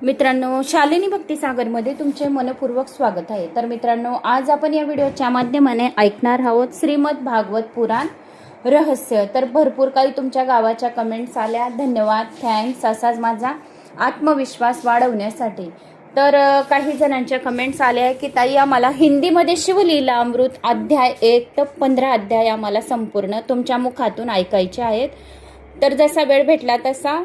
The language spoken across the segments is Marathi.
मित्रांनो, शालिनी भक्तिसागरमध्ये तुमचे मनपूर्वक स्वागत आहे। तर मित्रांनो, आज आपण या व्हिडिओच्या माध्यमाने ऐकणार आहोत श्रीमद भागवत पुराण रहस्य। तर भरपूर काही तुमच्या गावाच्या कमेंट्स आल्या, धन्यवाद, थँक्स। असाच माझा आत्मविश्वास वाढवण्यासाठी तर काही जणांच्या कमेंट्स आल्या आहे की ताई आम्हाला हिंदीमध्ये शिवलीला अमृत अध्याय 1 ते 15 अध्याय आम्हाला संपूर्ण तुमच्या मुखातून ऐकायचे आहेत। तर जसा वेळ भेटला तसा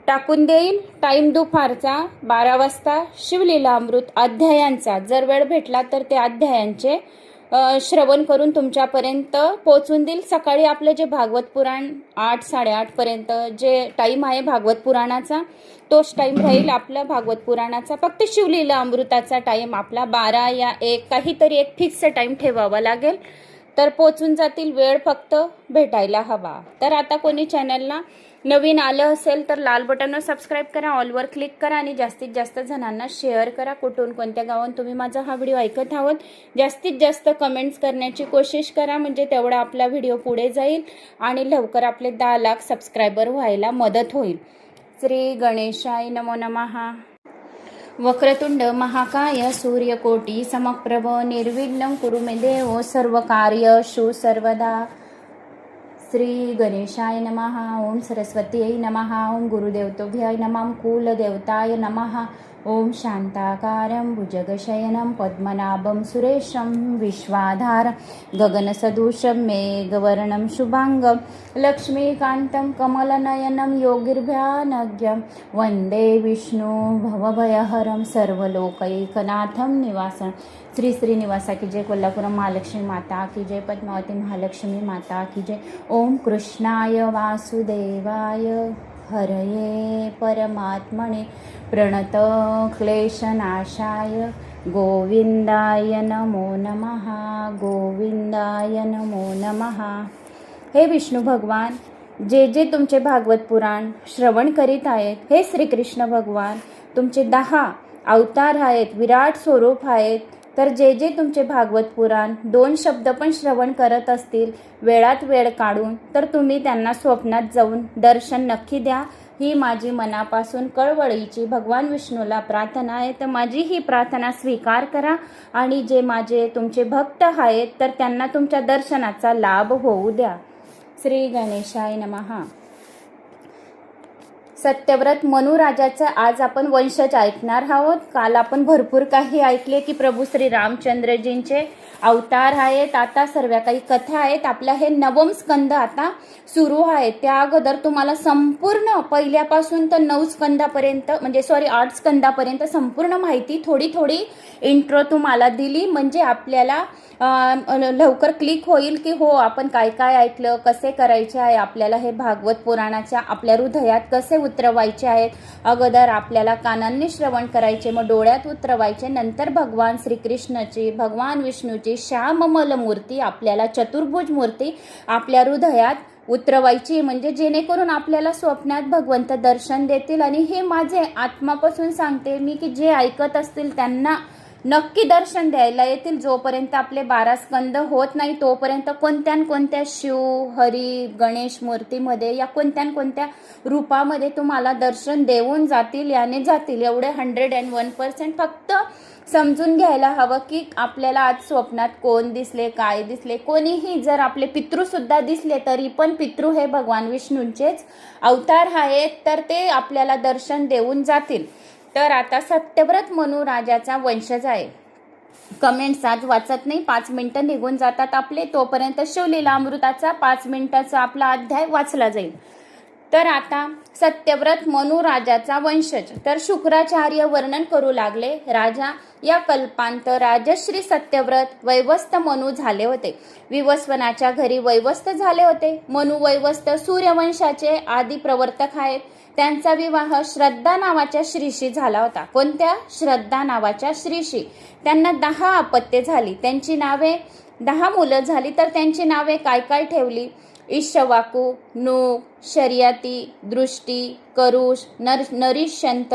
टाकून देईल। टाइम दुपारचा 12 वाजता शिवलीला अमृत अध्यायांचा जर वेळ भेटला तर ते अध्यायांचे श्रवण करून तुमच्यापर्यंत पोहोचून देईल। सकाळी आपलं जे भागवत पुराण 8 साडेआठ पर्यंत जे टाइम आहे भागवत पुराणाचा तोच टाइम राहील आपला भागवत पुराणाचा। फक्त शिवलीला अमृताचा टाइम आपला 12 या 1 काहीतरी एक फिक्स टाइम ठेवावा लागेल, तर पोचून जातील। वेळ फक्त भेटायला हवा। तर आता कोणी चॅनलला नवीन आलं असेल तर लाल बटनवर सबस्क्राईब करा, ऑलवर क्लिक करा आणि जास्तीत जास्त जणांना शेअर करा। कुठून कोणत्या गावात तुम्ही माझा हा व्हिडिओ ऐकत आहात जास्तीत जास्त कमेंट्स करण्याची कोशिश करा, म्हणजे तेवढा आपला व्हिडिओ पुढे जाईल आणि लवकर आपले 10 लाख सबस्क्रायबर व्हायला मदत होईल। श्री गणेशाय नमो नमः। वक्रतुंड महाकाय सूर्यकोटी समप्रभ निर्विघ्नं कुरु मे देव सर्वकार्येषु सर्वदा। श्री गणेशाय नमः। ओम सरस्वतीयै नमः। ओम गुरुदेवताभ्याय नमः। कुलदेवताय नमः। ओम शांताकारं भुजगशयनं पद्मनाभं सुरेशं विश्वाधारं गगनसदृशं मेघवर्णं शुभांगं लक्ष्मीकान्तं कमलनयनं योगिर्भ्यानघ्यं वन्दे विष्णु भवभयहरं सर्वलोकैकनाथं निवासं। श्री श्रीनिवासा की जय, कोल्हापुरम महालक्ष्मी माता की जय, पद्मावती महालक्ष्मी माता की जय। ओम कृष्णाय वासुदेवाय हरये परमात्मने प्रणत क्लेशनाशाय गोविंदाय नमो नमः। गोविंदाय नमो नमः। हे विष्णू भगवान, जे जे तुमचे भागवत पुराण श्रवण करीत आहेत, हे श्रीकृष्ण भगवान तुमचे 10 अवतार आहेत, विराट स्वरूप आहेत। तर जे जे तुमचे भागवत पुराण 2 शब्द पण श्रवण करत असतील वेळात वेळ काढून, तर तुम्ही त्यांना स्वप्नात जाऊन दर्शन नक्की द्या। ही माझी मनापासून कळवळीची भगवान विष्णूला प्रार्थना आहे। तर माझी ही प्रार्थना स्वीकार करा आणि जे माझे तुमचे भक्त आहेत तर त्यांना तुमच्या दर्शनाचा लाभ होऊ द्या। श्री गणेशाय नमः। सत्यव्रत मनू राजाचं आज आपण वंशज ऐकणार आहोत। काल आपण भरपूर काही ऐकले की प्रभू श्री रामचंद्रजींचे अवतार आहेत। आता सर्व काही कथा आहेत। आपला हे 9व स्कंद आता सुरू आहे। त्या अगोदर तुम्हाला संपूर्ण पहिल्यापासून तर 9 स्कंदापर्यंत म्हणजे 8 स्कंदापर्यंत संपूर्ण माहिती थोडी थोडी इंट्रो तुम्हाला दिली, म्हणजे आपल्याला लवकर क्लिक होईल की हो आपण काय काय ऐकलं, कसे करायचे आहे, आपल्याला हे भागवत पुराणाच्या आपल्या हृदयात कसे उतरवायचे आहेत। अगोदर आपल्याला कानांनी श्रवण करायचे, मग डोळ्यात उतरवायचे, नंतर भगवान श्रीकृष्णाची भगवान विष्णूची श्याममल मूर्ती आपल्याला चतुर्भुज मूर्ती आपल्या हृदयात उतरवायची, म्हणजे जेणेकरून आपल्याला स्वप्नात भगवंत दर्शन देतील। आणि हे माझे आत्मापासून सांगते मी की जे ऐकत असतील त्यांना नक्की दर्शन द्यायला येतील। जोपर्यंत आपले 12 स्कंद होत नाही तोपर्यंत कोणत्या शिव हरी गणेश मूर्तीमध्ये या कोणत्या रूपामध्ये तुम्हाला दर्शन देऊन जातील, याने जातील। एवढे 101% फक्त समजून घ्यायला हवं की आपल्याला आज स्वप्नात कोण दिसले, काय दिसले, कोणीही जर आपले पितृ सुद्धा दिसले तरी पण पितृ हे भगवान विष्णूंचेच अवतार आहेत, तर ते आपल्याला दर्शन देऊन जातील। तर आता सत्यव्रत मनू राजाचा वंशज आहे। कमेंट्स आज वाचत नाही, 5 मिनिटं निघून जातात आपले, तोपर्यंत शिवलीला अमृताचा 5 मिनिटाचा आपला अध्याय वाचला जाईल। तर आता सत्यव्रत मनू राजाचा वंशज। तर शुक्राचार्य वर्णन करू लागले, राजा या कल्पांत राजश्री सत्यव्रत वैवस्त मनू झाले होते। विवस्वनाच्या घरी वैवस्त झाले होते। मनू वैवस्त सूर्यवंशाचे आदी प्रवर्तक आहेत। त्यांचा विवाह श्रद्धा नावाच्या स्त्रीशी झाला होता। कोणत्या? श्रद्धा नावाच्या स्त्रीशी। त्यांना 10 अपत्ये झाली। त्यांची नावे 10 मुलं झाली। तर त्यांची नावे काय काय ठेवली? ईश्वाकू, नूक, शर्यती, दृष्टी, करुष, नरिष्यंत,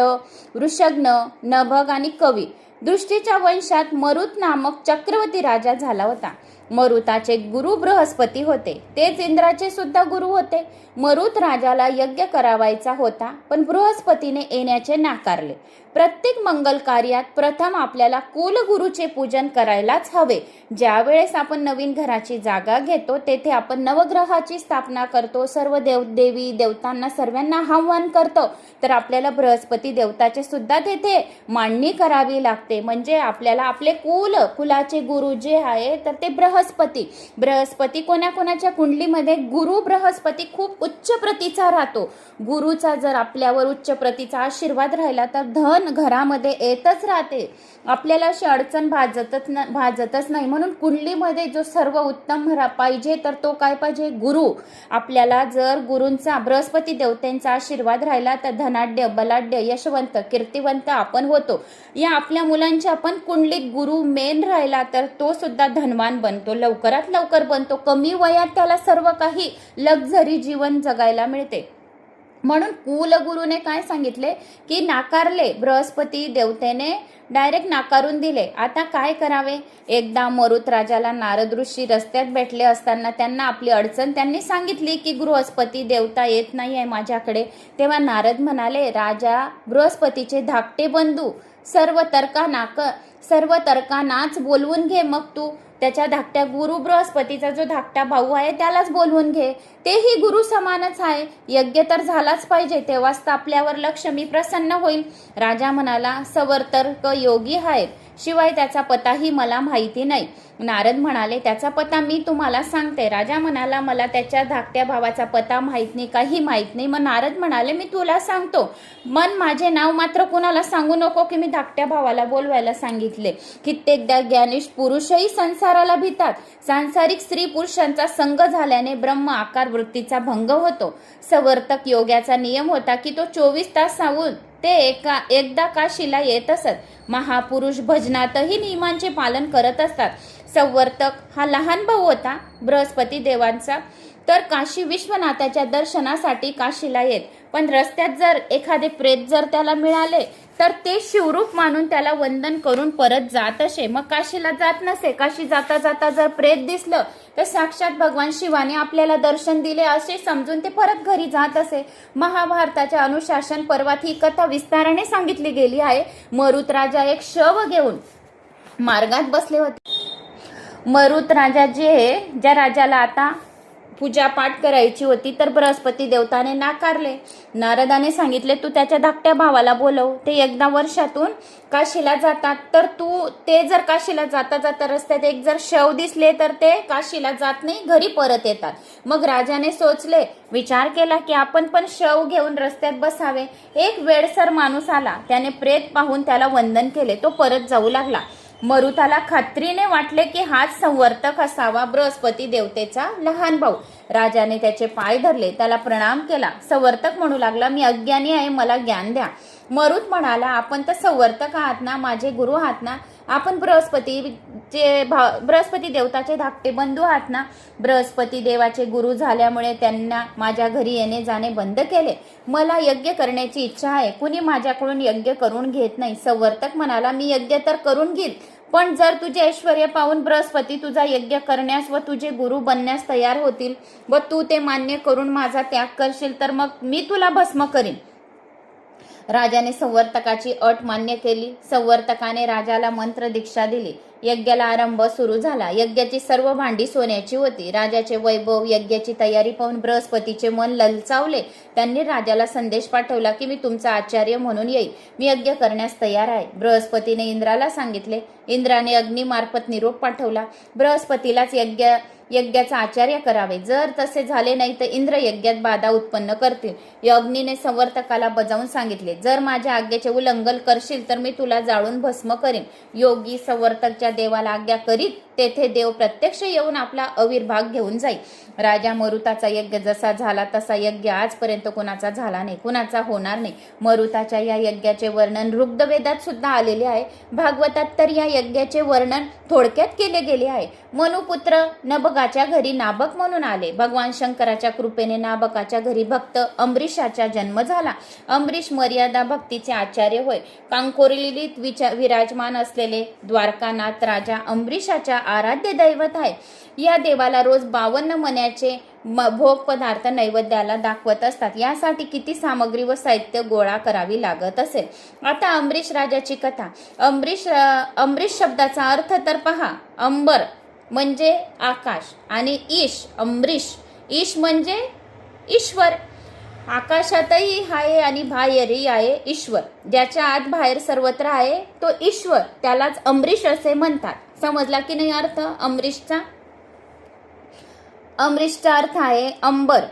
वृषग्न, नभग आणि कवी। दृष्टीच्या वंशात मरुत नामक चक्रवर्ती राजा झाला होता. मरुताचे गुरु बृहस्पती होते, तेच इंद्राचे सुद्धा गुरु होते. मरुत राजाला यज्ञ करावायचा होता, पण बृहस्पतीने येण्याचे नाकारले. प्रत्येक मंगल कार्यात प्रथम आपल्याला कुलगुरूचे पूजन करायलाच हवे. ज्या वेळेस आपण नवीन घराची जागा घेतो तेथे आपण नवग्रहाची स्थापना करतो, सर्व देवी देवतांना सर्वांना आव्हान करतो, तर आपल्याला बृहस्पती देवताचे सुद्धा तेथे मांडणी करावी लागते. म्हणजे आपल्याला आपले कुलाचे गुरु जे आहे तर ते बृहस्पती कोणाकोणाच्या कुंडलीमध्ये गुरु बृहस्पती खूप उच्च प्रतीचा राहतो. गुरुचा जर आपल्यावर उच्च प्रतीचा आशीर्वाद राहिला तर धन घरामध्ये येतच राहते. आपल्याला अशी अडचण भाजतच नाही. म्हणून कुंडलीमध्ये जो सर्व उत्तम पाहिजे तर तो काय पाहिजे? गुरु. आपल्याला जर गुरूंचा बृहस्पती देवतेंचा आशीर्वाद राहिला तर धनाढ्य, बलाढ्य, यशवंत, कीर्तिवंत आपण होतो. या आपल्या मुलांच्या आपण कुंडलीत गुरु मेन राहिला तर तो सुद्धा धनवान बनतो, लवकरात लवकर बनतो. कमी वयात त्याला सर्व काही लक्झरी जीवन जगायला मिळते. म्हणून कुलगुरूने काय सांगितले की नाकारले, बृहस्पती देवतेने डायरेक्ट नाकारून दिले. आता काय करावे? एकदा मरुत राजाला नारद ऋषी रस्त्यात भेटले असताना त्यांना आपली अडचण त्यांनी सांगितली की बृहस्पती देवता येत नाही आहे माझ्याकडे. तेव्हा नारद म्हणाले, राजा बृहस्पतीचे धाकटे बंधू सर्व तर्कानाच बोलवून घे. मग तू त्याच्या धाकट्या गुरु बृहस्पतीचा जो धाकटा भाऊ आहे त्यालाच बोलवून घे, तेही गुरु समानच आहे. यज्ञ तर झालाच पाहिजे, तेव्हाच तर आपल्यावर लक्ष्मी प्रसन्न होईल. राजा म्हणाला, सवर्तर्क योगी आहेत, शिवाय त्याचा पताही मला माहिती नाही. नारद म्हणाले, त्याचा पता मी तुम्हाला सांगते. राजा म्हणाला, मला त्याच्या धाकट्या भावाचा पता माहित नाही, काही माहित नाही. मग नारद म्हणाले, मी तुला सांगतो, मन माझे नाव मात्र कुणाला सांगू नको की मी धाकट्या भावाला बोलवायला सांगितले. कित्येकदा ज्ञानिश पुरुषही संसाराला भितात. सांसारिक स्त्री पुरुषांचा संग झाल्याने ब्रह्म आकार वृत्तीचा भंग होतो. सवर्तक योग्याचा नियम होता की तो 24 तास सावून ते एकदा काशीला येत असत. महापुरुष भजनातही नियमांचे पालन करत असतात. सवर्तक हा लहान भाऊ होता बृहस्पती देवांचा, तर काशी विश्वनाथाच्या दर्शनासाठी काशीला येत. पण रस्त्यात जर एखादे प्रेत जर त्याला मिळाले तर ते शिवरूप मानून त्याला वंदन करून परत जात असे. मग काशीला जात नसे. काशी जाता जाता जर प्रेत दिसलं तर साक्षात भगवान शिवाने आपल्याला दर्शन दिले असे समजून ते परत घरी जात असे. महाभारताच्या अनुशासन पर्वात ही कथा विस्ताराने सांगितली गेली आहे. मरुत राजा एक शव घेऊन मार्गात बसले होते. मरुत राजा ज्या राजाला आता पूजा पाठ करायची होती तर बृहस्पती देवताने नाकारले. नारदाने सांगितले, तू त्याच्या धाकट्या भावाला बोलव, ते एकदा वर्षातून काशीला जातात. तर तू ते जर काशीला जाता जाता रस्त्यात एक जर शव दिसले तर ते काशीला जात नाही, घरी परत येतात. मग राजाने विचार केला की आपण पण शव घेऊन रस्त्यात बसावे. एक वेडसर माणूस आला, त्याने प्रेत पाहून त्याला वंदन केले, तो परत जाऊ लागला. मरुताला खात्रीने वाटले की हाच संवर्तक असावा, बृहस्पती देवतेचा लहान भाऊ. राजाने त्याचे पाय धरले, त्याला प्रणाम केला. संवर्तक म्हणू लागला, मी अज्ञानी आहे, मला ज्ञान द्या. मरुत म्हणाला, आपण तर संवर्तक आहात ना, माझे गुरु आहात ना, आपण बृहस्पती देवताचे धाकटे बंधू आहात ना. बृहस्पती देवाचे गुरु झाल्यामुळे त्यांना माझ्या घरी येणे जाणे बंद केले. मला यज्ञ करण्याची इच्छा आहे, कुणी माझ्याकडून यज्ञ करून घेत नाही. संवर्तक म्हणाला, मी यज्ञ तर करून घेईल, पण जर तुझे ऐश्वर्य पाहून बृहस्पती तुझा यज्ञ करण्यास व तुझे गुरु बनण्यास तयार होतील व तू ते मान्य करून माझा त्याग करशील तर मग मी तुला भस्म करीन. राजाने संवर्तकाची अट मान्य केली. संवर्तकाने राजाला मंत्र दीक्षा दिली. यज्ञाला आरंभ सुरू झाला. यज्ञाची सर्व भांडी सोन्याची होती. राजाचे वैभव, यज्ञाची तयारी पाहून बृहस्पतीचे मन ललचावले. त्यांनी राजाला संदेश पाठवला की मी तुमचा आचार्य म्हणून येईल, मी यज्ञ करण्यास तयार आहे. बृहस्पतीने इंद्राला सांगितले. इंद्राने अग्निमार्फत निरोप पाठवला. बृहस्पतीलाच यज्ञाचा आचार्य करावे. जर तसे झाले नाही तर इंद्र यज्ञात बाधा उत्पन्न करतील. अग्नीने संवर्तकाला बजावून सांगितले, जर माझ्या आज्ञेचे उल्लंघन करशील तर मी तुला जाळून भस्म करीन. योगी संवर्तकच्या देवाला आज्ञा करीत तेथे देव प्रत्यक्ष येऊन आपला आविर्भाव घेऊन जाईल. राजा मरुताचा यज्ञ जसा झाला तसा यज्ञ आजपर्यंत कुणाचा झाला नाही, कुणाचा होणार नाही. मरुताच्या या यज्ञाचे वर्णन ऋग्वेदात सुद्धा आलेले आहे. भागवतात तर या यज्ञाचे वर्णन थोडक्यात केले गेले आहे. मनुपुत्र नभगा नाबकाच्या घरी नाबक म्हणून आले. भगवान शंकराच्या कृपेने नाबकाच्या घरी भक्त अंबरीशाचा जन्म झाला. अंबरीश मर्यादा भक्तीचे आचार्य होय. कांकोरीलीत विराजमान असलेले द्वारकानाथ राजा अंबरीशाच्या आराध्य दैवत आहे. या देवाला रोज 52 मण्याचे भोग पदार्थ नैवेद्याला दाखवत असतात. यासाठी किती सामग्री व साहित्य गोळा करावी लागत असेल. आता अंबरीश राजाची कथा. अंबरीश शब्दाचा अर्थ तर पहा. अंबर म्हणजे आकाश आणि अंबरीश ईश म्हणजे ईश्वर. आकाशातही आहे आणि बाहेरही आहे ईश्वर. ज्याच्या आत बाहेर सर्वत्र आहे तो ईश्वर, त्यालाच अंबरीश असे म्हणतात. समजला की नाही अर्थ अंबरीशचा? अंबरीशचा अर्थ आहे अंबर.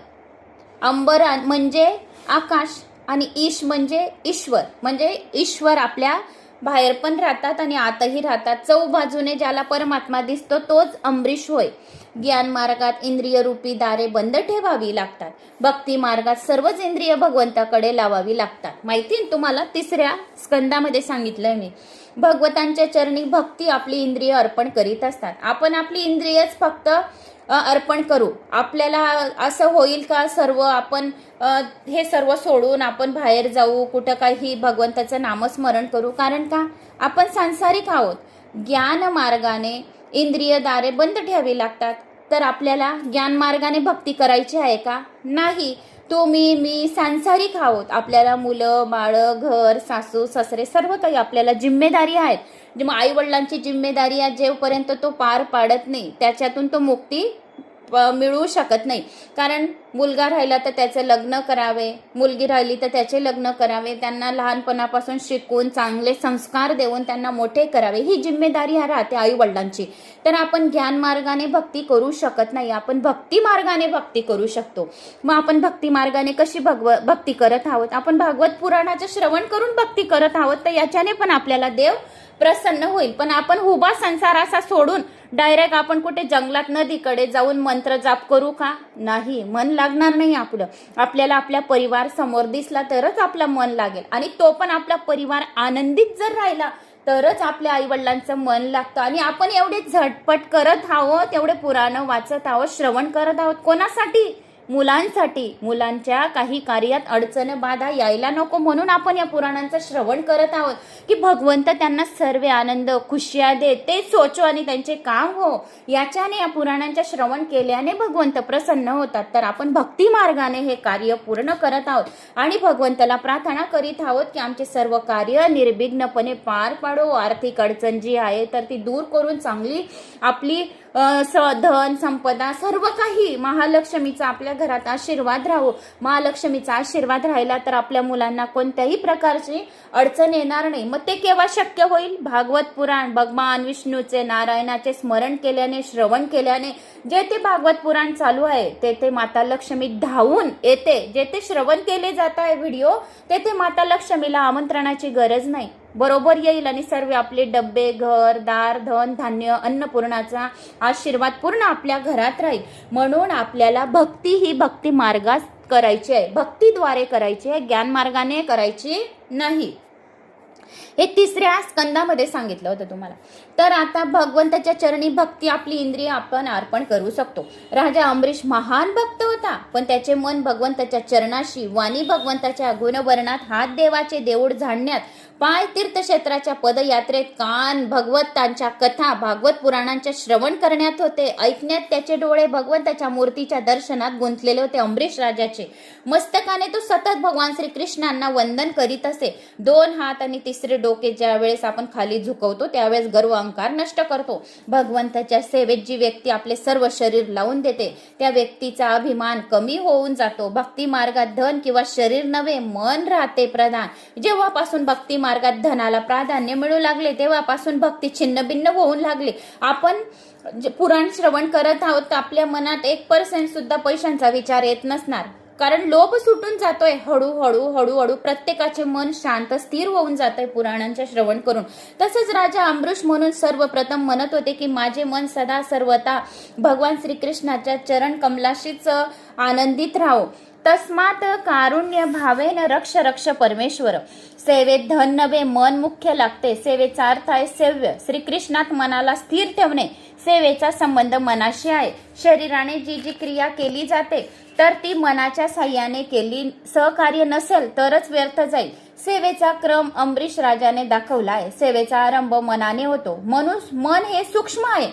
अंबर म्हणजे आकाश आणि ईश म्हणजे ईश्वर. म्हणजे ईश्वर आपल्या बाहेर पण राहतात आणि आतही राहतात. चौबाजूने ज्याला परमात्मा दिसतो तोच अंबरीश होय. ज्ञान मार्गात इंद्रिय रूपी दारे बंद ठेवावी लागतात. भक्ती मार्गात सर्वच इंद्रिय भगवंताकडे लावावी लागतात. माहिती तुम्हाला 3ऱ्या स्कंदामध्ये सांगितलंय मी. भगवंतांच्या चरणी भक्ती आपली इंद्रिय अर्पण करीत असतात. आपण आपली इंद्रियच फक्त अर्पण करू. आपल्याला असं होईल का सर्व आपण हे सर्व सोडून आपण बाहेर जाऊ, कुठं काही भगवंताचं नामस्मरण करू? कारण का आपण सांसारिक आहोत. ज्ञान मार्गाने इंद्रिय दारे बंद ठेवावी लागतात. तर आपल्याला ज्ञान मार्गाने भक्ती करायची आहे का? नाही. तुम्ही मी सांसारिक आहोत. आपल्याला मुलं बाळं घर सासू सासरे सर्व काही आपल्याला जिम्मेदारी आहेत. आई वडिलांची जिम्मेदारी आहे. जेवपर्यंत तो पार पाडत नाही त्याच्यातून तो मुक्ती मिळू शकत नाही. कारण मुलगा राहिला तर त्याचे लग्न करावे, मुलगी राहिली तर त्याचे लग्न करावे, त्यांना लहानपणापासून शिकवून चांगले संस्कार देऊन त्यांना मोठे करावे, ही जिम्मेदारी राहते आई वडिलांची. तर आपण ज्ञान मार्गाने भक्ती करू शकत नाही. आपण भक्ती मार्गाने भक्ती करू शकतो. मग आपण भक्ती मार्गाने कशी भक्ती करत आहोत? आपण भागवत पुराणाचे श्रवण करून भक्ती करत आहोत. तर याच्याने पण आपल्याला देव प्रसन्न होईल. पण आपण उभा संसार असा सोडून डायरेक्ट आपण कुठे जंगलात नदीकडे जाऊन मंत्र जाप करू का? नाही. मन लागणार नाही आपलं. आपल्याला आपल्या परिवार समोर दिसला तरच आपलं मन लागेल. आणि तो पण आपला परिवार आनंदित जर राहिला तरच आपल्या आई वडिलांचं मन लागतं. आणि आपण एवढे झटपट करत आहोत, एवढे पुराण वाचत आहोत, श्रवण करत आहोत. कोणासाठी? मुलांसाठी. मुलांच्या काही कार्यात अडचण बाधा यायला नको म्हणून आपण या पुराणांचं श्रवण करत आहोत की भगवंत त्यांना सर्व आनंद खुशिया दे, ते सोचो आणि त्यांचे काम हो. याच्याने या पुराणांच्या श्रवण केल्याने भगवंत प्रसन्न होतात. तर आपण भक्ती मार्गाने हे कार्य पूर्ण करत आहोत आणि भगवंताला प्रार्थना करीत आहोत की आमचे सर्व कार्य निर्विघ्नपणे पार पाडो. आर्थिक अडचण जी आहे तर ती दूर करून चांगली आपली धन संपदा सर्व काही महालक्ष्मीचा आपल्या घरात आशीर्वाद राहू. महालक्ष्मीचा आशीर्वाद राहिला तर आपल्या मुलांना कोणत्याही प्रकारची अडचण येणार नाही. मग ते केव्हा शक्य होईल? भागवत पुराण भगवान विष्णूचे नारायणाचे स्मरण केल्याने, श्रवण केल्याने. जेथे भागवत पुराण चालू आहे तेथे माता लक्ष्मी धावून येते. जेथे श्रवण केले जात आहे व्हिडिओ तेथे माता लक्ष्मीला आमंत्रणाची गरज नाही, बरोबर येईल आणि सर्व आपले डब्बे घर दार धन धान्य अन्नपूर्णाचा आशीर्वाद पूर्ण आपल्या घरात राहील. म्हणून आपल्याला भक्ती ही भक्ती मार्गात करायची आहे. भक्तीद्वारे करायची आहे, ज्ञान मार्गाने करायची नाही. हे 3ऱ्या स्कंदामध्ये सांगितलं होतं तुम्हाला. तर आता भगवंताच्या चरणी भक्ती आपली इंद्रिय आपण अर्पण करू शकतो. राजा अंबरीश महान भक्त होता, पण त्याचे मन भगवंताच्या चरणाशी, वाणी भगवंताच्या गुणवर्णात, हात देवाचे देऊळ झाडण्यात, पाय तीर्थक्षेत्राच्या पदयात्रेत, कान भगवंतांच्या कथा भागवत पुराणांच्या श्रवण करण्यात होते. ऐकण्यात त्याचे डोळे भगवंताच्या मूर्तीच्या दर्शनात गुंतलेले होते. अंबरीश राजाचे मस्तकाने तो सतत भगवान श्रीकृष्णांना वंदन करीत असे. 2 हात आणि 3रे डोके ज्या वेळेस आपण खाली झुकवतो त्यावेळेस गर्व अहंकार नष्ट करतो. भगवंताच्या सेवेत जी व्यक्ती आपले सर्व शरीर लावून देते त्या व्यक्तीचा अभिमान कमी होऊन जातो. भक्ती मार्गात धन किंवा शरीर नव्हे मन राहते प्रधान. जेव्हापासून भक्ती मार्गात धनाला प्राधान्य मिळू लागले तेव्हापासून भक्ती छिन्न भिन्न होऊन लागली. आपण पुराण श्रवण करत आहोत तर आपल्या मनात 1% सुद्धा पैशांचा विचार येत नसणार. कारण लोभ सुटून जातोय. हळूहळू हळूहळू प्रत्येकाचे मन शांत स्थिर होऊन जातंय पुराणांच्या श्रवण करून. तसंच राजा अंबरीश म्हणून सर्वप्रथम म्हणत होते की माझे मन सदा सर्वता भगवान श्रीकृष्णाच्या चरण कमलाशीच आनंदित राहो. तस्मात कारुण्य भावेन रक्ष रक्ष परमेश्वर. सेवेत धन नव्हे मन मुख्य लागते. सेवेचा अर्थ आहे सेव्य. श्रीकृष्णात मनाला स्थिर ठेवणे. सेवेचा संबंध मनाशी आहे. शरीराने जी जी क्रिया केली जाते तर ती मनाच्या साह्याने केली, सहकार्य नसेल तरच व्यर्थ जाईल. सेवेचा क्रम अंबरीश राजाने दाखवला आहे. सेवेचा आरंभ मनाने होतो, म्हणून मन हे सूक्ष्म आहे.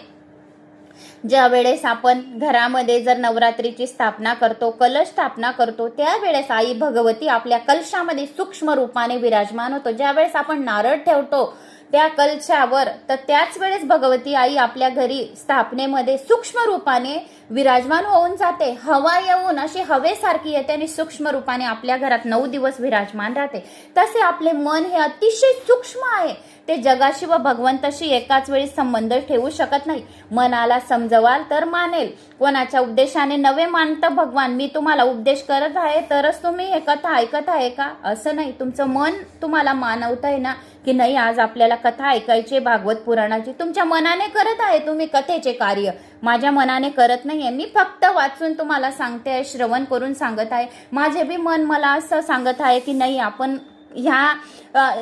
ज्या वेळेस आपण घरामध्ये जर नवरात्रीची स्थापना करतो, कलश स्थापना करतो, त्यावेळेस आई भगवती आपल्या कलशामध्ये सूक्ष्म रूपाने विराजमान होतो. ज्या वेळेस आपण नारळ ठेवतो त्या कलशावर, तर त्याच वेळेस भगवती आई आपल्या घरी स्थापनेमध्ये सूक्ष्म रूपाने विराजमान होऊन जाते. हवा येऊन अशी हवेसारखी येते आणि सूक्ष्म रूपाने आपल्या घरात 9 दिवस विराजमान राहते. तसे आपले मन हे अतिशय सूक्ष्म आहे. ते जगाशी व भगवंताशी एकाच वेळी संबंध ठेवू शकत नाही. मनाला समजवाल तर मानेल, कोणाच्या उपदेशाने नवे मानतं भगवान. मी तुम्हाला उपदेश करत आहे तरच तुम्ही हे कथा ऐकत आहे का, असं नाही. तुमचं मन तुम्हाला मानवत आहे ना की नाही आज आपल्याला कथा ऐकायची भागवत पुराणाची, तुमच्या मनाने करत आहे तुम्ही कथेचे कार्य. माझ्या मनाने करत नाहीये, मी फक्त वाचून तुम्हाला सांगते आहे, श्रवण करून सांगत आहे. माझे बी मन मला असं सांगत आहे की नाही आपण ह्या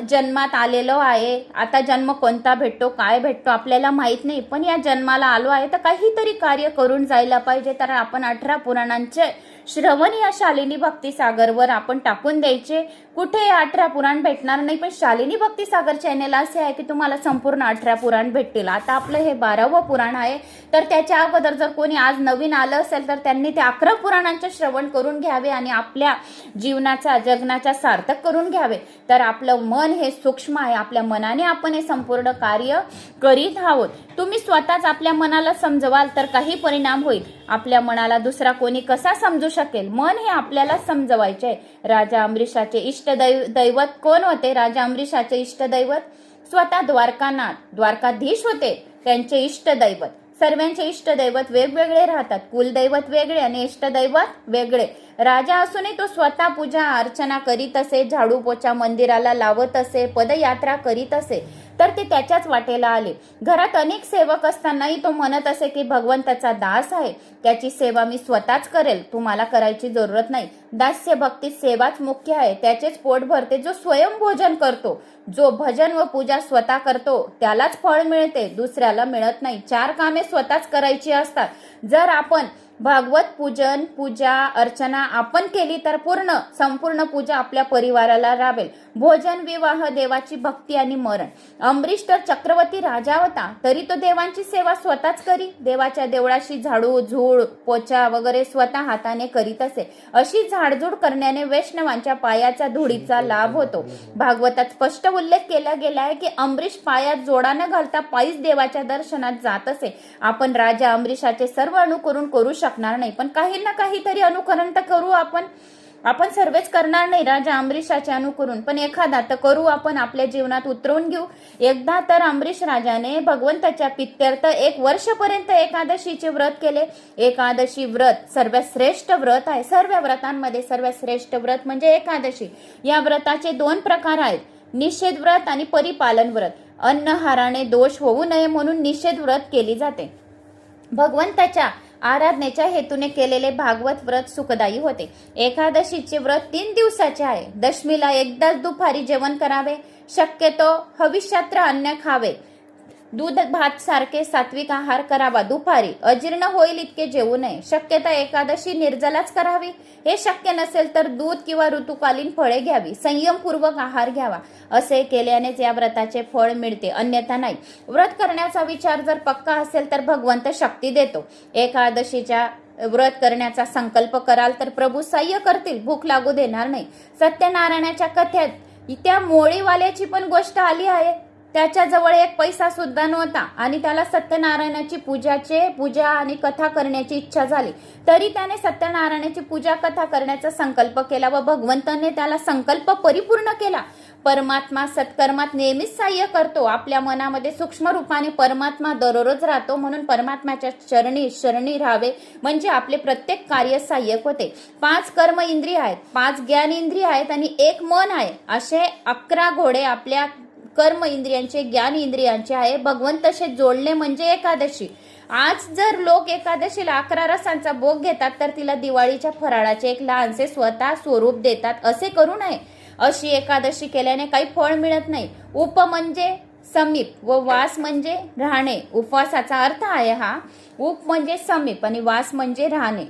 जन्मात आलेलो आहे. आता जन्म कोणता भेटतो काय भेटतो आपल्याला माहित नाही, पण या जन्माला आलो आहे तर काहीतरी कार्य करून जायला पाहिजे. तर आपण 18 पुराणांचे श्रवण या शालिनी भक्ती सागरवर आपण टाकून द्यायचे. कुठे 18 पुराण भेटणार नाही, पण शालिनी भक्ती सागर चॅनेल असे आहे की तुम्हाला संपूर्ण 18 पुराण भेटतील. आता आपलं हे 12वं पुराण आहे, तर त्याच्या अगोदर जर कोणी आज नवीन आलं असेल तर त्यांनी ते 11 पुराणांचे श्रवण करून घ्यावे आणि आपल्या जीवनाचा जगण्याचा सार्थक करून घ्यावे. तर आपलं मन हे सूक्ष्म आहे. आपल्या मनाने आपण हे संपूर्ण कार्य करीत आहोत. तुम्ही स्वतःच आपल्या मनाला समजवाल तर काही परिणाम होईल. आपल्या मनाला दुसरा कोणी कसा समजू शकेल. मन हे आपल्याला समजवायचे. राजा अमरीशाचे इष्ट दैवत कोण होते? राजा अमरीशाचे इष्ट दैवत स्वतः द्वारकानाथ, द्वारकाधीश होते. त्यांचे इष्ट दैवत, सर्वांचे इष्ट दैवत वेगवेगळे राहतात. कुलदैवत वेगळे आणि इष्ट दैवत वेगळे. राजा असूनही तो स्वतः पूजा अर्चना करीत असे, झाडू पोचा मंदिराला लावत असे, पदयात्रा करीत असे. तर ते त्याच्याच वाटेला आले. घरात अनेक सेवक असतानाही तो म्हणत असे की भगवंताचा दास आहे, त्याची सेवा मी स्वतःच करेल, तुम्हाला करायची जरूरत नाही. दास्य भक्तीत सेवाच मुख्य आहे. त्याचेच पोट भरते जो स्वयंभोजन करतो. जो भजन व पूजा स्वतः करतो त्यालाच फळ मिळते, दुसऱ्याला मिळत नाही. 4 कामे स्वतःच करायची असतात. जर आपण भागवत पूजन पूजा अर्चना आपण केली तर संपूर्ण पूजा आपल्या परिवाराला राबेल. भोजन विवाह देवाची भक्ती आणि मरण. अंबरीश तर चक्रवर्ती राजा होता तरी तो देवांची सेवा स्वतःच करी. देवाच्या देवळाशी झाडू झूड पोचा वगैरे स्वतः हाताने करीत असे. अशी झाडझूड करण्याने वैष्णवांच्या पायाच्या धुळीचा लाभ होतो. भागवतात स्पष्ट उल्लेख केला गेला आहे की अंबरीश पायात जोडा न घालता पायीच देवाच्या दर्शनात जात असे. आपण राजा अंबरीशाचे सर्व अनुकरण करू शकणार नाही, पण काही ना काहीतरी अनुकरण तर करू. आपण सर्वच करणार नाही राजा अंबरीशाचे अनुकरण, पण एखादा तर करू. आपण आपल्या जीवनात उतरवून घेऊ. एकदा तर अंबरीश राजाने भगवंताच्या प्रीत्यर्थ 1 वर्षपर्यंत एकादशीचे व्रत केले. एकादशी व्रत सर्वात श्रेष्ठ व्रत आहे. सर्व व्रतांमध्ये सर्वात श्रेष्ठ व्रत म्हणजे एकादशी. या व्रताचे 2 प्रकार आहेत, निषेध व्रत आणि परिपालन व्रत. अन्नहाराने दोष होऊ नये म्हणून निषेध व्रत केली जाते. भगवंताच्या आराधनेच्या हेतूने केलेले भागवत व्रत सुखदायी होते. एकादशीचे व्रत 3 दिवसाचे आहे. दशमीला एकदाच दुपारी जेवण करावे. शक्यतो हविष्यात्र अन्न खावे. दूध भात सारखे सात्विक आहार करावा. दुपारी अजीर्ण होईल इतके जेवू नये. शक्यता एकादशी निर्जलाच करावी. हे शक्य नसेल तर दूध किंवा ऋतुकालीन फळे घ्यावी. संयमपूर्वक आहार घ्यावा. असे केल्यानेच या व्रताचे फळ मिळते, अन्यथा नाही. व्रत करण्याचा विचार जर पक्का असेल तर भगवंत शक्ती देतो. एकादशीच्या व्रत करण्याचा संकल्प कराल तर प्रभू सहाय्य करतील, भूक लागू देणार नाही. सत्यनारायणाच्या कथेत त्या मोळीवाल्याची पण गोष्ट आली आहे. त्याच्याजवळ 1 पैसा सुद्धा नव्हता आणि त्याला सत्यनारायणाची पूजा आणि कथा करण्याची इच्छा झाली. तरी त्याने सत्यनारायणाची पूजा कथा करण्याचा संकल्प केला व भगवंताने त्याला संकल्प परिपूर्ण केला. परमात्मा सत्कर्मात नेहमीच सहाय्य करतो. आपल्या मनामध्ये सूक्ष्म रूपाने परमात्मा दररोज राहतो, म्हणून परमात्म्याच्या शरणी राहावे म्हणजे आपले प्रत्येक कार्य सहाय्यक होते. 5 कर्म इंद्रिय आहेत, 5 ज्ञान इंद्रिय आहेत आणि 1 मन आहे. असे 11 घोडे आपल्या कर्म इंद्रियांचे ज्ञान इंद्रियांचे आहे. भगवंताशी जोडले म्हणजे एकादशी. आज जर लोक एकादशीला 11 रसांचा भोग घेतात तर तिला दिवाळीच्या फराळाचे एक लहानसे स्वतः स्वरूप देतात. असे करू नये. अशी एकादशी केल्याने काही फळ मिळत नाही. उप म्हणजे समीप व वास म्हणजे राहणे. उपवासाचा अर्थ आहे हा. उप म्हणजे समीप आणि वास म्हणजे राहणे.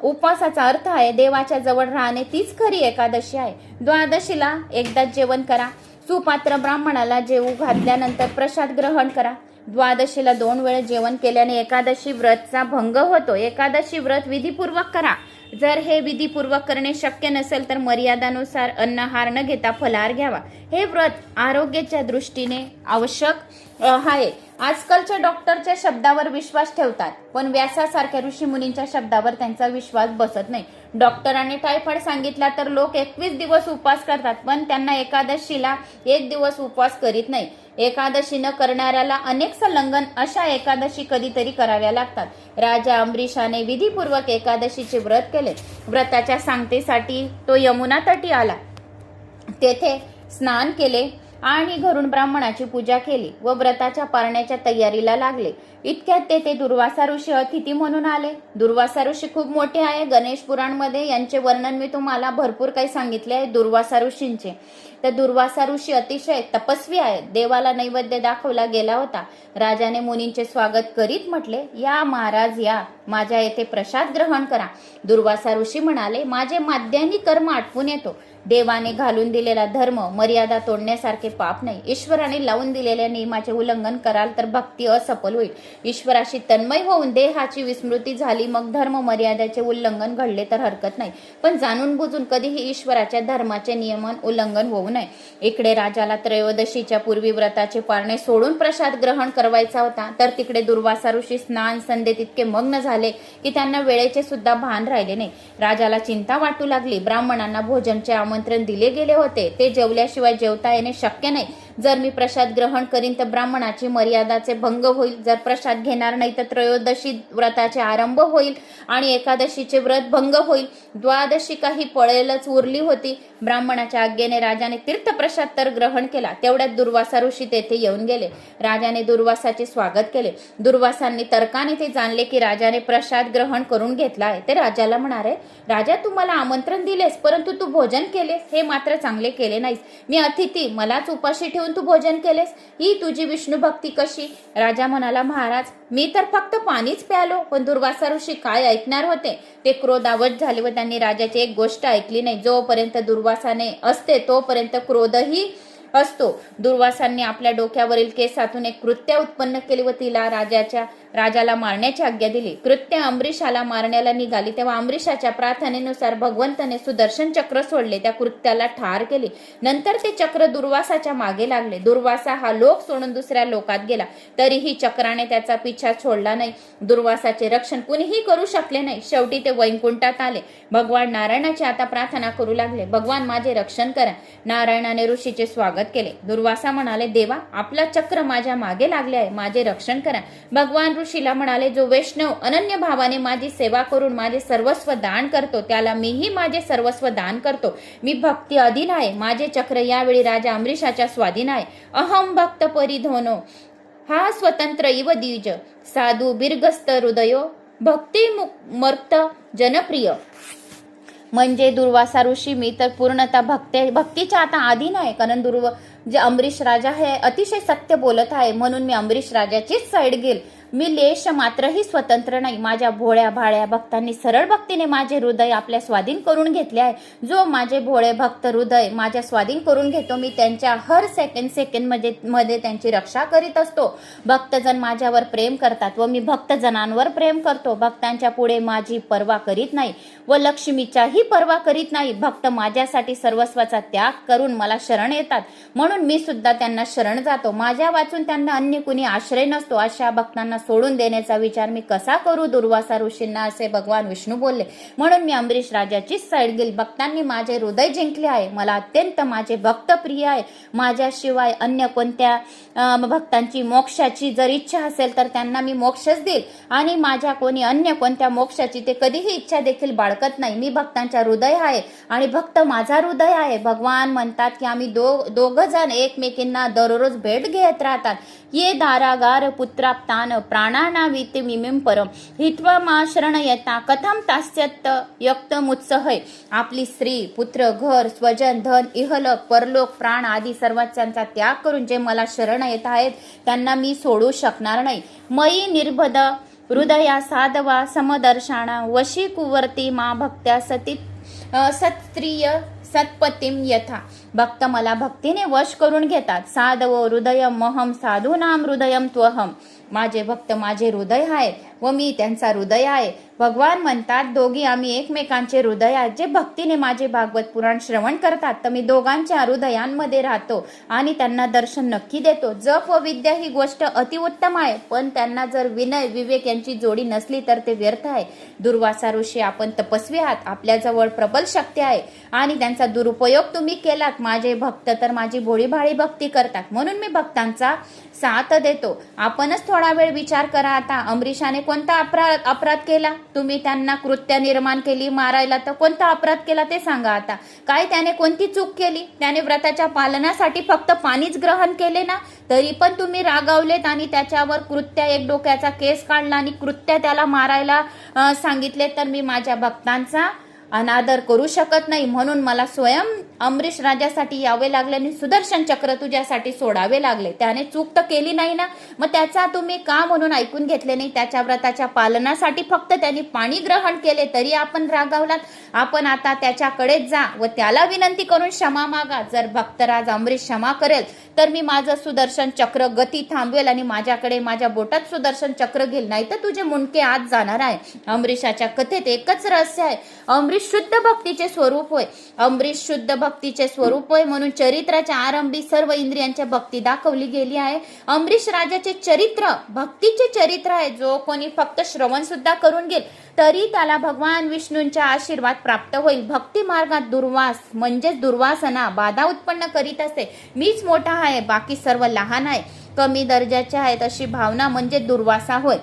उपवासाचा अर्थ आहे देवाच्या जवळ राहणे. तीच खरी एकादशी आहे. द्वादशीला एकदाच जेवण करा. सुपात्र ब्राह्मणाला जेवू घातल्यानंतर प्रसाद ग्रहण करा. द्वादशीला 2 वेळा जेवण केल्याने एकादशी व्रतचा भंग होतो. एकादशी व्रत विधीपूर्वक करा. जर हे विधीपूर्वक करणे शक्य नसेल तर मर्यादानुसार अन्नहार न घेता फलाहार घ्यावा. हे व्रत आरोग्याच्या दृष्टीने आवश्यक आहे. आजकालच्या डॉक्टरच्या शब्दावर विश्वास ठेवतात, पण व्यासासारख्या ऋषीमुनींच्या शब्दावर त्यांचा विश्वास बसत नाही. डॉक्टरांनी टायफॉइड सांगितला तर लोक 21 दिवस उपवास करतात, पण त्यांना एकादशीला 1 दिवस उपवास करीत नाही. एकादशी न करणाऱ्याला अनेक संलग्न अशा एकादशी कधीतरी कराव्या लागतात. राजा अंबरीशाने विधीपूर्वक एकादशीचे व्रत केले. व्रताच्या सांगतेसाठी तो यमुना तटी आला. तेथे स्नान केले आणि घरून ब्राह्मणाची पूजा केली व व्रताच्या पाळण्याच्या तयारीला लागले. इतक्यात तेथे दुर्वासा ऋषी अतिथी म्हणून आले. दुर्वासा ऋषी खूप मोठे आहे. गणेश पुराणमध्ये यांचे वर्णन मी तुम्हाला भरपूर काही सांगितले आहे दुर्वासा ऋषींचे. तर दुर्वासा ऋषी अतिशय तपस्वी आहे. देवाला नैवेद्य दाखवला गेला होता. राजाने मुनींचे स्वागत करीत म्हटले, या महाराज या, माझ्या येथे प्रसाद ग्रहण करा. दुर्वासा ऋषी म्हणाले, माझे माद्यानी कर्म आटपून येतो. देवाने घालून दिलेला धर्म मर्यादा तोडण्यासारखे पाप नाही. ईश्वराने लावून दिलेल्या नियमाचे उल्लंघन कराल तर भक्ती असफल होईल. ईश्वराशी तन्मय होऊन देहाची विस्मृती झाली मग धर्म मर्यादेचे उल्लंघन घडले तर हरकत नाही, पण जाणून बुजून कधीही ईश्वराच्या धर्माचे नियमन उल्लंघन होऊ नये. इकडे राजाला त्रयोदशीच्या पूर्वी व्रताचे पाळणे सोडून प्रसाद ग्रहण करवायचा होता, तर तिकडे दुर्वासा ऋषी स्नान संध्येत इतके मग्न झाले की त्यांना वेळेचे सुद्धा भान राहिले नाही. राजाला चिंता वाटू लागली. ब्राह्मणांना भोजनचे आमंत्रण दिले गेले होते, ते जेवल्याशिवाय जेवता येणे शक्य नाही. जर मी प्रसाद ग्रहण करीन तर ब्राह्मणाची मर्यादाचे भंग होईल. जर प्रसाद घेणार नाही तर त्रयोदशी व्रताचे आरंभ होईल आणि एकादशीचे व्रत भंग होईल. द्वादशी काही पळेलच उरली होती. ब्राह्मणाच्या आज्ञेने राजाने तीर्थप्रसाद तर ग्रहण केला. तेवढ्यात दुर्वासा ऋषी तेथे येऊन गेले. राजाने दुर्वासाचे स्वागत केले. दुर्वासांनी तर्काने ते जाणले की राजाने प्रसाद ग्रहण करून घेतला आहे. ते राजाला म्हणाले, राजा तू मला आमंत्रण दिलेस परंतु तू भोजन केलेस हे मात्र चांगले केले नाहीस. मी अतिथी, मलाच उपाशी ठेवून तू भोजन केलेस, ही तुझी विष्णू भक्ती कशी? राजा म्हणाला, महाराज मी तर फक्त पाणीच प्यालो. पण दुर्वासा ऋषी काय ऐकणार होते. ते क्रोधावश झाले व त्यांनी राजाची एक गोष्ट ऐकली नाही. जोपर्यंत दुर्वासाने असते तोपर्यंत क्रोधही असतो. दुर्वासांनी आपल्या डोक्यावरील केसातून एक कृत्य उत्पन्न केली व तिला राजाला मारण्याची आज्ञा दिली. कृत्य अंबरीशाला मारण्याला निघाली तेव्हा अंबरीशाच्या प्रार्थनेनुसार भगवंताने सुदर्शन चक्र सोडले. त्या कृत्याला ठार केले. नंतर ते चक्र दुर्वासाच्या मागे लागले. दुर्वासा हा लोक सोडून दुसऱ्या लोकात गेला, तरीही चक्राने त्याचा पिछा सोडला नाही. दुर्वासाचे रक्षण कुणीही करू शकले नाही. शेवटी ते वैकुंठात आले. भगवान नारायणाची आता प्रार्थना करू लागले, भगवान माझे रक्षण करा. नारायणाने ऋषीचे स्वागत केले. दुर्वासा म्हणाले, देवा आपला चक्र माझ्या मागे लागले आहे, माझे रक्षण करा. भगवान ऋषीला म्हणाले, जो वैष्णव अनन्य भावाने माझी सेवा करून माझे सर्वस्व दान करतो त्याला मीही माझे सर्वस्व दान करतो. मी भक्ती अधीन आहे. माझे चक्र यावेळी राजा अंबरीशाच्या स्वाधीन आहे. अहम भक्त परिधोनो हा स्वतंत्र इव द्विज साधू बिरगस्त हृदयो भक्ती मर्त जनप्रिय. म्हणजे दुर्वासा ऋषी मी तर पूर्णतः भक्तीच्या आता अधीन आहे. कारण जे अंबरीश राजा हे अतिशय सत्य बोलत आहे म्हणून मी अंबरीश राजाचीच साईड घेईल. मी लेश मात्रही स्वतंत्र नाही. माझ्या भोळ्या भाळ्या भक्तांनी सरळ भक्तीने माझे हृदय आपल्या स्वाधीन करून घेतले आहे. जो माझे भोळे भक्त हृदय माझ्या स्वाधीन करून घेतो मी त्यांच्या हर सेकंड मध्ये त्यांची रक्षा करीत असतो. भक्तजन माझ्यावर प्रेम करतात व मी भक्तजनांवर प्रेम करतो. भक्तांच्या पुढे माझी पर्वा करीत नाही व लक्ष्मीच्याही पर्वा करीत नाही. भक्त माझ्यासाठी सर्वस्वाचा त्याग करून मला शरण येतात म्हणून मी सुद्धा त्यांना शरण जातो. माझ्या वाचून त्यांना अन्य कुणी आश्रय नसतो. अशा भक्तांना सोडून देण्याचा विचार मी कसा करू? दुर्वासा ऋषींना असे भगवान विष्णू बोलले. म्हणून मी अंबरीश राजाचीच साईड घेईल. भक्तांनी माझे हृदय जिंकले आहे. मला अत्यंत माझे भक्त प्रिय आहे. माझ्याशिवाय अन्य कोणत्या भक्तांची मोक्षाची जर इच्छा असेल तर त्यांना मी मोक्षच देईल आणि माझ्या कोणी अन्य कोणत्या मोक्षाची ते कधीही इच्छा देखील बाळगत नाही. मी भक्तांच्या हृदय आहे आणि भक्त माझा हृदय आहे. भगवान म्हणतात की आम्ही दोघ जण एकमेकींना दररोज भेट घेत राहतात. ये दारागार पुत्राप्तान प्राणानाविते मिमिं परम हित्वमाश्रणयता कथम तास्यत यक्तमुत्सहय. आपली स्त्री, पुत्र, घर, स्वजन, धन, इहलोक, परलोक, प्राण आदी सर्वांचा त्याग करून जे मला शरण येत आहेत त्यांना मी सोडू शकणार नाही. मयी निर्बध हृदया साधवा समदर्शाना वशी कुवर्ती मा भक्त्या सती सत्स्त्रिय सत्पतीम यथा. भक्त मला भक्तीने वश करून घेतात. साधव हृदयम महम साधूनाम हृदयम त्वहम. माझे भक्त माझे हृदय आहे व मी त्यांचा हृदय आहे. भगवान म्हणतात दोघी आम्ही एकमेकांचे हृदय आहेत. जे भक्तीने माझे भागवत पुराण श्रवण करतात तर मी दोघांच्या हृदयांमध्ये राहतो आणि त्यांना दर्शन नक्की देतो. जप व विद्या ही गोष्ट अतिउत्तम आहे, पण त्यांना जर विनय विवेक यांची जोडी नसली तर ते व्यर्थ आहे. दुर्वासा ऋषी आपण तपस्वी आहात, आपल्याजवळ प्रबल शक्ती आहे आणि त्यांचा दुरुपयोग तुम्ही केलात. माझे भक्त तर माझी भोळीभाळी भक्ती करतात म्हणून मी भक्तांचा साथ देतो. आपणच थोडा वेळ विचार करा. आता अमरीशाने कोणता अपराध केला? तुम्ही त्यांना कृत्य निर्माण केली मारायला, तर कोणता अपराध केला ते सांगा. आता काय त्याने कोणती चूक केली? त्याने व्रताच्या पालनासाठी फक्त पाणीच ग्रहण केले ना, तरी पण तुम्ही रागावलेत आणि त्याच्यावर कृत्य एक डोक्याचा केस काढला आणि कृत्य त्याला मारायला सांगितले. तर मी माझ्या भक्तांचा अनादर करू शकत नाही म्हणून मला स्वयं अमरीश राजासाठी यावे लागले आणि सुदर्शन चक्र तुझ्यासाठी सोडावे लागले. त्याने चूक तर केली नाही ना, मग त्याचा तुम्ही का म्हणून ऐकून घेतले नाही? त्याच्या व्रताच्या पालनासाठी फक्त त्यांनी पाणी ग्रहण केले तरी आपण रागावलात. आपण आता त्याच्याकडेच जा व त्याला विनंती करून क्षमा मागा. जर भक्तराज अमरीश क्षमा करेल तर मी माझं सुदर्शन चक्र गती थांबवेल आणि माझ्याकडे माझ्या बोटात सुदर्शन चक्र घेईल, नाही तर तुझे मुंडके आत जाणार आहे. अमरीशाच्या कथेत एकच रहस्य आहे. अमरीश शुद्ध भक्तीचे स्वरूप होय. अमरीश शुद्ध भक्तीचे स्वरूप होय म्हणून चरित्राच्या आरंभी सर्व इंद्रियांच्या भक्ती दाखवली गेली आहे. अमरीश राजाचे चरित्र भक्तीचे चरित्र आहे. जो कोणी फक्त श्रवण सुद्धा करून घेईल तरी त्याला भगवान विष्णूंचा आशीर्वाद प्राप्त होईल. भक्ती मार्गात दुर्वास म्हणजेच दुर्वासना बाधा उत्पन्न करीत असते. मीच मोठा आहे, बाकी सर्व लहान आहे, कमी दर्जाचे आहेत अशी भावना म्हणजे दुर्वासा होय.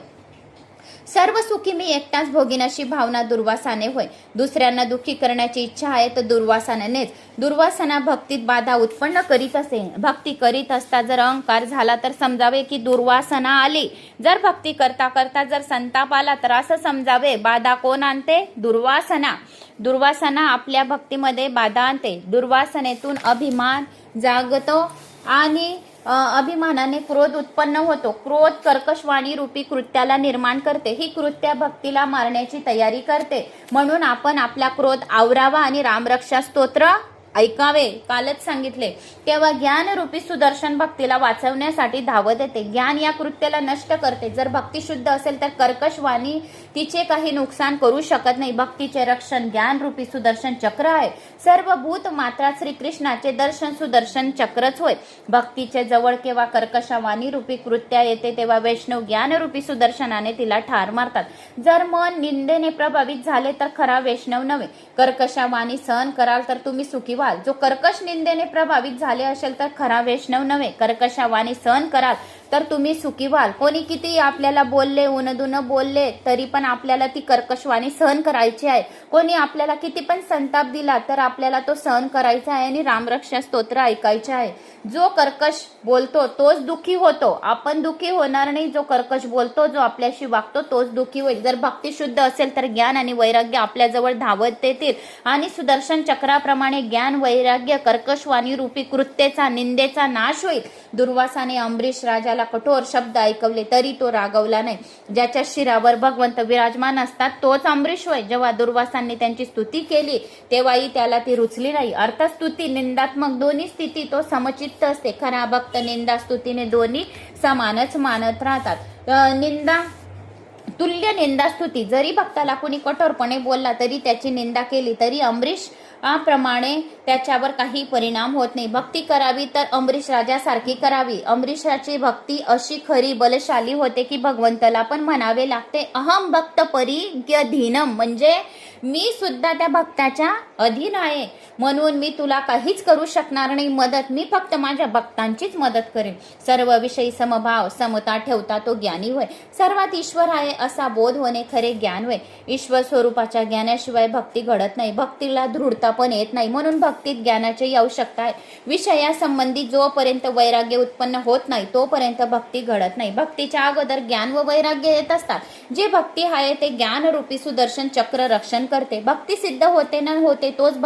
सर्व सुखी मी एकटाच भोगीन अशी भावना दुर्वासाने होय. दुसऱ्यांना दुःखी करण्याची इच्छा आहे तर दुर्वासानेच. दुर्वासना भक्तीत बाधा उत्पन्न करीत असे. भक्ती करीत असता जर अहंकार झाला तर समजावे की दुर्वासना आली. जर भक्ती करता करता जर संताप आला तर असं समजावे बाधा कोण आणते? दुर्वासना. दुर्वासना आपल्या भक्तीमध्ये बाधा आणते. दुर्वासनेतून अभिमान जागतो आणि अभिमानाने क्रोध उत्पन्न होतो. क्रोध कर्कशवाणी रूपी कृत्याला निर्माण करते. ही कृत्या भक्तीला मारण्याची तयारी करते. म्हणून आपण आपला क्रोध आवरावा आणि रामरक्षा स्तोत्र ऐकावे. कालच सांगितले. तेव्हा ज्ञानरूपी सुदर्शन भक्तीला वाचवण्यासाठी धावत येते. ज्ञान या कृत्याला नष्ट करते. जर भक्ती शुद्ध असेल तर कर्कशवाणी तिचे काही नुकसान करू शकत नाही. भक्तीचे रक्षण ज्ञानरूपी सुदर्शन चक्र आहे. सर्व भूत मात्रा श्रीकृष्णाचे दर्शन सुदर्शन चक्रच होय. भक्तीचे जवळ केव्हा कर्कशवाणी रूपी कृत्या येते तेव्हा वैष्णव ज्ञानरूपी सुदर्शनाने तिला ठार मारतात. जर मन निंदेने प्रभावित झाले तर खरा वैष्णव नव्हे. कर्कशवाणी सहन कराल तर तुम्ही सुखी व्हाल. जो कर्कश निंदेने प्रभावित झाले असेल तर खरा वैष्णव नव्हे. कर्कशवाणी सहन कराल तर तुम्ही सुखी व्हाल. कोणी किती आपल्याला बोलले उनदुन बोलले तरी पण आपल्याला ती कर्कशवाणी सहन करायची आहे. कोणी आपल्याला किती पण संताप दिला तर आपल्याला तो सहन करायचा आहे आणि रामरक्षा स्तोत्र ऐकायचे आहे. जो कर्कश बोलतो तोच दुःखी होतो. आपण दुःखी होणार नाही. जो कर्कश बोलतो जो आपल्याशी वागतो तोच दुःखी होईल. जर भक्ती शुद्ध असेल तर ज्ञान आणि वैराग्य आपल्याजवळ धावत येतील आणि सुदर्शन चक्राप्रमाणे ज्ञान वैराग्य कर्कशवाणी रूपी कृत्येचा निंदेचा नाश होईल. दुर्वासाने अमरीश राजाला कठोर शब्द ऐकवले तरी तो रागवला नाही. ज्याच्या शिरावर भगवंत विराजमान असतात तोच अमरीश होय. जेव्हा दुर्वासांनी त्यांची स्तुती केली तेव्हाही त्याला ती रुचली नाही. अर्थात स्तुती निंदात्मक दोन्ही स्थिती तो समचित्त असते. खरा भक्त निंदा स्तुतीने दोन्ही समानच मानत राहतात. निंदा तुल्य निंदा स्तुती. जरी भक्ताला कोणी कठोरपणे बोलला तरी त्याची निंदा केली तरी अमरीश प्रमाणे त्याच्यावर काही परिणाम होत नाही. भक्ती करावी तर अमरीश राजासारखी करावी. अमरीशाची भक्ती अशी खरी बलशाली होते की भगवंताला पण म्हणावे लागते अहम भक्त परिग्यधीनम म्हणजे मी सुद्धा त्या भक्ताच्या अधीन आहे, म्हणून मी तुला काहीच करू शकणार नाही मदत. मी फक्त माझ्या भक्तांचीच मदत करेन. सर्व विषयी समभाव समता ठेवता तो ज्ञानी होय. सर्वात ईश्वर आहे असा बोध होणे खरे ज्ञान होय. ईश्वर स्वरूपाच्या ज्ञानाशिवाय भक्ती घडत नाही. भक्तीला दृढता पण येत नाही, म्हणून भक्तीत ज्ञानाची आवश्यकता आहे. विषयासंबंधी जोपर्यंत वैराग्य उत्पन्न होत नाही तोपर्यंत भक्ती घडत नाही. भक्तीच्या अगोदर ज्ञान व वैराग्य येत असतात. जे भक्ती आहे ते ज्ञान रूपी सुदर्शन चक्र रक्षण करते. भक्ती सिद्ध होते न होते तोच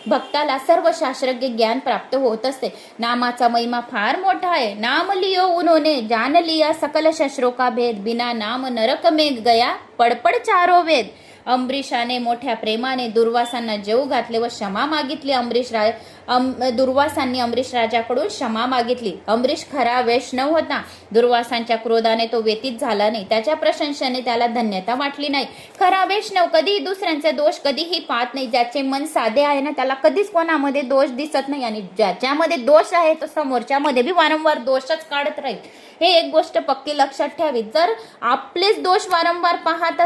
भक्ताला सर्व शास्त्रज्ञ ज्ञान प्राप्त होत असते. नामाचा महिमा फार मोठा आहे. नाम लियो उन्होंने जान लिया सकल शस्त्रों का भेद. बिना नाम नरक में गया पडपड चारो वेद. अंबरीशाने मोठ्या प्रेमाने दुर्वासांना जेव घातले व क्षमा मागितली. दुर्वासांनी अंबरीश राजाकडून क्षमा मागितली. अंबरीश खरा वैष्णव होता. दुर्वासांच्या क्रोधाने तो व्यतीत झाला नाही. त्याच्या प्रशंसेने त्याला धन्यता वाटली नाही. खरा वैष्णव कधीही दुसऱ्यांचे दोष कधीही पाहत नाही. ज्याचे मन साधे आहे ना त्याला कधीच कोणामध्ये दोष दिसत नाही, आणि ज्याच्यामध्ये दोष आहे तो समोरच्यामध्ये बी वारंवार दोषच काढत राहील. हे एक गोष्ट पक्की लक्षात ठेवावी. जर आपलेच दोष वारंवार पाहत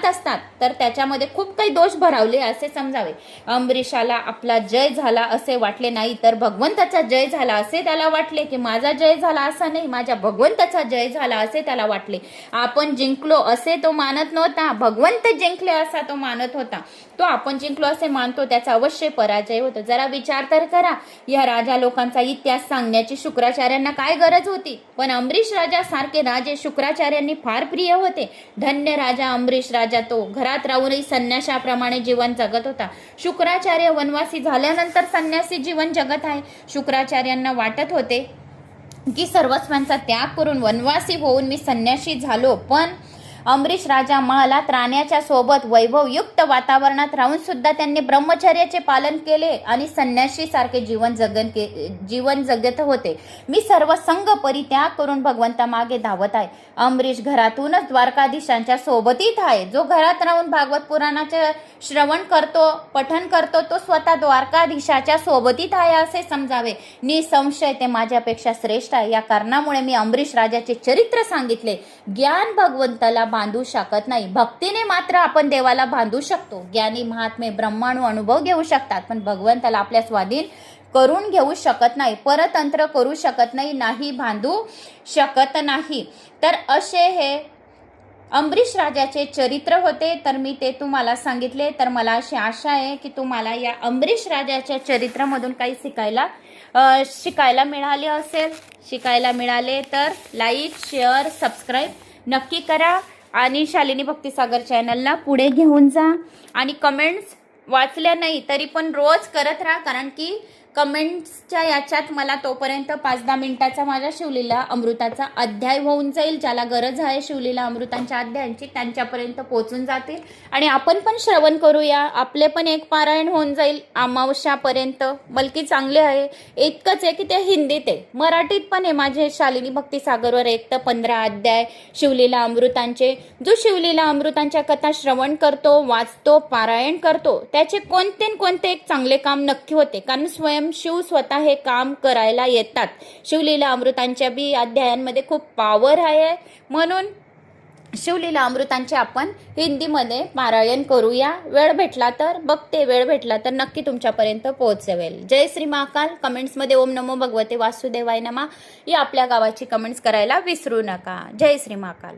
असतात तर त्याच्यामध्ये खूप काही दोष भरावले असे समजावे. अंबरीशाला आपला जय झाला असे वाटले नाही, तर भगवंताचा जय झाला असे त्याला वाटले. की माझा जय झाला असा नाही, माझ्या भगवंताचा जय झाला असे त्याला वाटले. आपण जिंकलो असे तो मानत नव्हता, भगवंत जिंकले असा तो मानत होता. तो आपण जिंकलो असे मानतो, त्याचा अवश्य पराजय होतो. जरा विचार तर करा, या राजा लोकांचा इतिहास सांगण्याची शुक्राचार्यांना काय गरज होती. पण अंबरीश राजा सारखे राजे शुक्राचार्यांनी फार प्रिय होते. धन्य राजा अंबरीश राजा. तो घरात राहूनही संन्याशाप्रमाणे जीवन जगत होता. शुक्राचार्य वनवासी झाल्यानंतर संन्यासी जीवन जगत आहे. शुक्राचार्यांना वाटत होते की सर्वस्वांचा त्याग करून वनवासी होऊन मी संन्यासी झालो, पण अंबरीश राजा महालात राहण्याच्या सोबत वैभवयुक्त वातावरणात राहून सुद्धा त्यांनी ब्रह्मचर्याचे पालन केले आणि संन्यासी सारखे जीवन जगत होते. मी सर्व संग परित्याग करून भगवंता मागे धावत आहे. अंबरीश घरातूनच द्वारकाधीशांच्या सोबतीत आहे. जो घरात राहून भागवत पुराणाचे श्रवण करतो, पठन करतो, तो स्वतः द्वारकाधीशाच्या सोबतीत आहे असे समजावे. निसंशय ते माझ्यापेक्षा श्रेष्ठ आहे. या कारणामुळे मी अंबरीश राजाचे चरित्र सांगितले. ज्ञान भगवंताला बांधू शकत नाही, भक्तीने मात्र आपण देवाला बांधू शकतो. ज्ञानी महात्मे ब्रह्मांड अनुभव घेऊ शकतात, पण भगवंताला आपल्या स्वाधीन करून घेऊ शकत नाही, परतंत्र करू शकत नाही, नाही बांधू शकत नाही. तर असे हे अंबरीश राजाचे चरित्र होते. तर मी ते तुम्हाला सांगितले. तर मला अशी आशा आहे की तुम्हाला या अंबरीश राजाच्या चरित्रामधून काही शिकायला मिळाले तर लाईक, शेअर, सबस्क्राईब नक्की करा आणि शालिनी भक्तिसागर चॅनलला पुढे घेऊन जा. आणि कमेंट्स वाचल्या नाही तरी पण रोज करत राहा, कारण की कमेंट्सच्या याच्यात मला तोपर्यंत 5-10 मिनिटाचा माझ्या शिवलीला अमृताचा अध्याय होऊन जाईल. ज्याला गरज आहे शिवलीला अमृतांच्या अध्यायांची त्यांच्यापर्यंत पोहोचून जातील आणि आपण पण श्रवण करूया. आपले पण एक पारायण होऊन जाईल अमावस्यापर्यंत, बलकी चांगले आहे. इतकंच आहे की ते हिंदीत आहे, मराठीत पण आहे माझे शालिनी भक्तिसागरवर 1 ते 15 अध्याय शिवलीला अमृतांचे. जो शिवलीला अमृतांच्या कथा श्रवण करतो, वाचतो, पारायण करतो, त्याचे कोणते एक चांगले काम नक्की होते, कारण स्वयं शिव स्वतः हे काम करायला येतात. शिवलीला अमृतांच्या बी अध्यायांमध्ये खूप पॉवर आहे, म्हणून शिवलीला अमृतांचे आपण हिंदीमध्ये पारायण करूया. वेळ भेटला तर नक्की तुमच्यापर्यंत पोहोचवेल. जय श्री महाकाल. कमेंट्समध्ये ओम नमो भगवते वासुदेवाय नमः या आपल्या गावाची कमेंट्स करायला विसरू नका. जय श्री महाकाल.